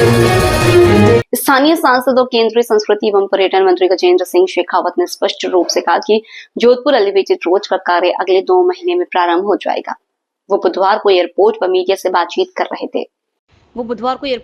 स्थानीय सांसद और केंद्रीय संस्कृति एवं पर्यटन मंत्री गजेंद्र सिंह शेखावत ने स्पष्ट रूप से कहा कि जोधपुर एलिवेटेड रोड का कार्य अगले 2 महीने में प्रारंभ हो जाएगा। वो बुधवार को एयरपोर्ट पर मीडिया से बातचीत कर रहे थे। एलिवेटेड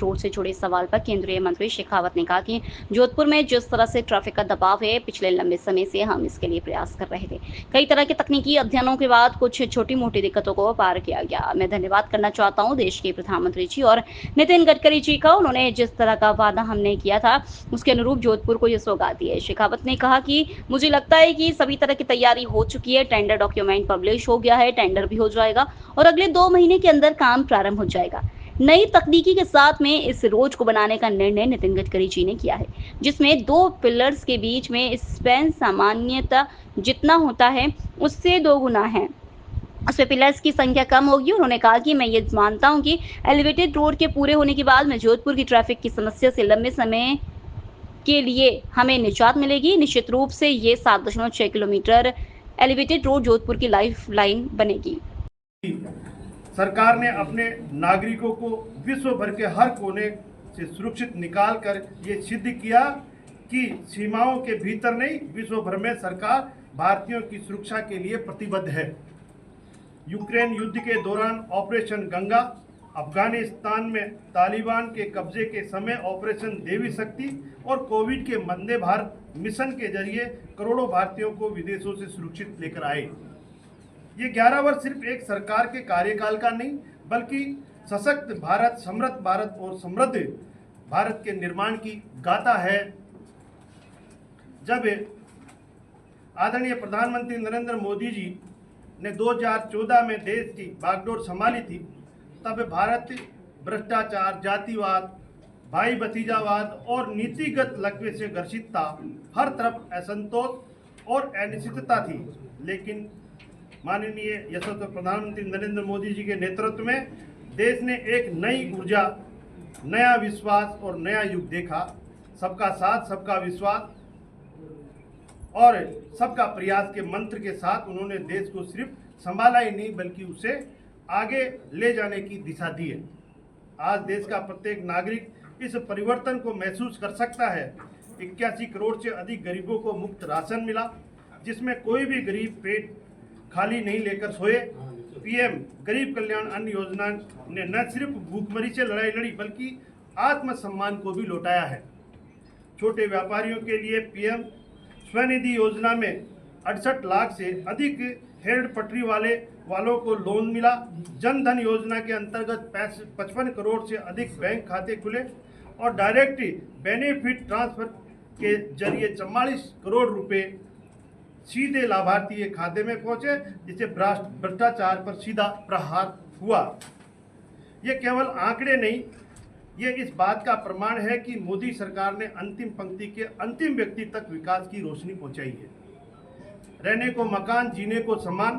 रोड से जुड़े सवाल पर केंद्रीय मंत्री शेखावत ने कहा कि जोधपुर में जिस तरह से ट्रैफिक का दबाव है, पिछले लंबे समय से हम इसके लिए प्रयास कर रहे थे। कई तरह के तकनीकी अध्ययनों के बाद कुछ छोटी मोटी दिक्कतों को पार किया गया। मैं धन्यवाद करना चाहता हूं देश के प्रधानमंत्री जी और नितिन गडकरी जी का। उन्होंने जिस तरह का वादा हमने किया था उसके अनुरूप जोधपुर को यह सौगात दी है। शेखावत ने कहा कि मुझे लगता है कि सभी तरह की तैयारी हो चुकी है, टेंडर डॉक्यूमेंट पब्लिश हो गया है, टेंडर भी हो जाएगा और अगले 2 महीने के अंदर काम प्रारंभ हो जाएगा। नई तकनीकी के साथ में इस रोड को बनाने का निर्णय नितिन गडकरी जी ने किया है, जिसमें 2 पिलर्स के बीच में स्पैन सामान्यतः जितना होता है उससे 2 गुना है। उसमें पिलर्स की संख्या कम होगी। उन्होंने कहा कि मैं ये मानता हूं कि एलिवेटेड रोड के पूरे होने के बाद में जोधपुर की ट्रैफिक की समस्या से लंबे समय के लिए हमें निजात मिलेगी। निश्चित रूप से ये 7.6 किलोमीटर एलिवेटेड रोड जोधपुर की लाइफ लाइन बनेगी। सरकार ने अपने नागरिकों को विश्व भर के हर कोने से सुरक्षित निकाल कर ये सिद्ध किया कि सीमाओं के भीतर नहीं, विश्व भर में सरकार भारतीयों की सुरक्षा के लिए प्रतिबद्ध है। यूक्रेन युद्ध के दौरान ऑपरेशन गंगा, अफगानिस्तान में तालिबान के कब्जे के समय ऑपरेशन देवी शक्ति और कोविड के वंदे भारत मिशन के जरिए करोड़ों भारतीयों को विदेशों से सुरक्षित लेकर आए। ये 11 वर्ष सिर्फ एक सरकार के कार्यकाल का नहीं, बल्कि सशक्त भारत, समृद्ध भारत और समृद्ध भारत के निर्माण की गाथा है। जब आदरणीय प्रधानमंत्री नरेंद्र मोदी जी ने 2014 में देश की बागडोर संभाली थी, तब भारत भ्रष्टाचार, जातिवाद, भाई भतीजावाद और नीतिगत लकवे से ग्रसित था। हर तरफ असंतोष और अनिश्चितता थी, लेकिन माननीय यशस्वी प्रधानमंत्री नरेंद्र मोदी जी के नेतृत्व में देश ने एक नई ऊर्जा, नया विश्वास और नया युग देखा। सबका साथ, सबका विश्वास और सबका प्रयास के मंत्र के साथ उन्होंने देश को सिर्फ संभाला ही नहीं, बल्कि उसे आगे ले जाने की दिशा दी है। आज देश का प्रत्येक नागरिक इस परिवर्तन को महसूस कर सकता है। 81 करोड़ से अधिक गरीबों को मुफ्त राशन मिला, जिसमें कोई भी गरीब पेट खाली नहीं लेकर सोए। पीएम गरीब कल्याण अन्न योजना ने न सिर्फ भूखमरी से लड़ाई लड़ी, बल्कि आत्मसम्मान को भी लौटाया है। छोटे व्यापारियों के लिए पीएम स्वनिधि योजना में 68 लाख से अधिक हेड पटरी वालों को लोन मिला। जन धन योजना के अंतर्गत 55 करोड़ से अधिक बैंक खाते खुले और डायरेक्ट बेनिफिट ट्रांसफर के जरिए 44 करोड़ रुपए सीधे लाभार्थी के खाते में पहुंचे, जिससे भ्रष्टाचार पर सीधा प्रहार हुआ। ये केवल आंकड़े नहीं, ये इस बात का प्रमाण है कि मोदी सरकार ने अंतिम पंक्ति के अंतिम व्यक्ति तक विकास की रोशनी पहुंचाई है। रहने को मकान, जीने को सम्मान।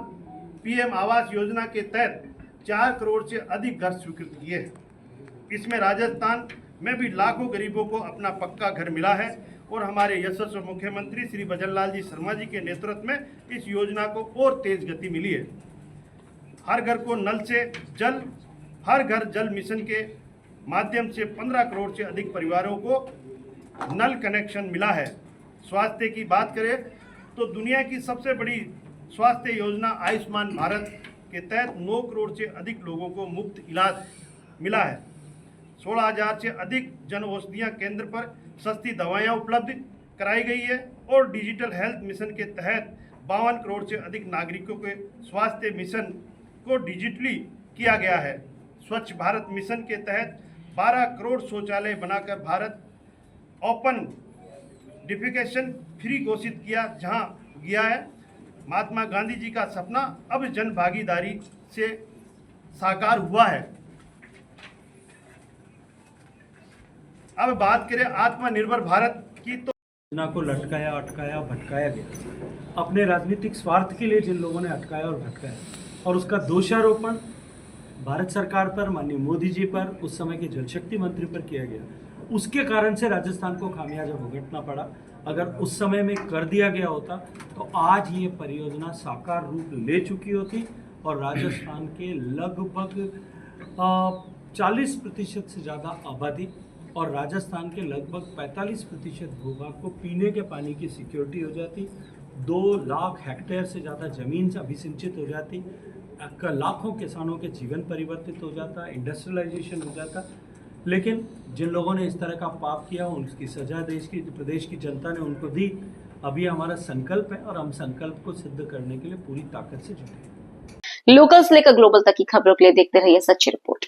पीएम आवास योजना के तहत 4 करोड़ से अधिक घर स्वीकृत किए हैं। इसमें राजस्थान में भी लाखों गरीबों को अपना पक्का घर मिला है और हमारे यशस्वी मुख्यमंत्री श्री भजनलाल जी शर्मा जी के नेतृत्व में इस योजना को और तेज गति मिली है। हर घर को नल से जल, हर घर जल मिशन के माध्यम से 15 करोड़ से अधिक परिवारों को नल कनेक्शन मिला है। स्वास्थ्य की बात करें तो दुनिया की सबसे बड़ी स्वास्थ्य योजना आयुष्मान भारत के तहत 9 करोड़ से अधिक लोगों को मुफ्त इलाज मिला है। 16,000 से अधिक जन औषधियाँ केंद्र पर सस्ती दवाएं उपलब्ध कराई गई है और डिजिटल हेल्थ मिशन के तहत 52 करोड़ से अधिक नागरिकों के स्वास्थ्य मिशन को डिजिटली किया गया है। स्वच्छ भारत मिशन के तहत 12 करोड़ शौचालय बनाकर भारत ओपन डिफिकेशन फ्री घोषित किया गया है। महात्मा गांधी जी का सपना अब जन भागीदारी से साकार हुआ है। अब बात करें आत्मनिर्भर भारत की, तो योजना को लटकाया, अटकाया, भटकाया गया। अपने राजनीतिक स्वार्थ के लिए जिन लोगों ने अटकाया और भटकाया, और उसका दोषारोपण भारत सरकार पर, माननीय मोदी जी पर, उस समय के जल शक्ति मंत्री पर किया गया। उसके कारण से राजस्थान को खामियाजा भुगतना पड़ा। अगर उस समय में कर दिया गया होता तो आज ये परियोजना साकार रूप ले चुकी होती और राजस्थान के लगभग 40% से ज़्यादा आबादी और राजस्थान के लगभग 45% भूभाग को पीने के पानी की सिक्योरिटी हो जाती, 2 लाख हेक्टेयर से ज़्यादा ज़मीन से अभिसिंचित हो जाती, लाखों किसानों के जीवन परिवर्तित हो जाता, इंडस्ट्रियलाइजेशन हो जाता। लेकिन जिन लोगों ने इस तरह का पाप किया उनकी सजा प्रदेश की जनता ने उनको दी। अभी हमारा संकल्प है और हम संकल्प को सिद्ध करने के लिए पूरी ताकत से जुटे हैं। लोकल से लेकर ग्लोबल तक की खबरों के लिए देखते रहिए सच्ची रिपोर्ट।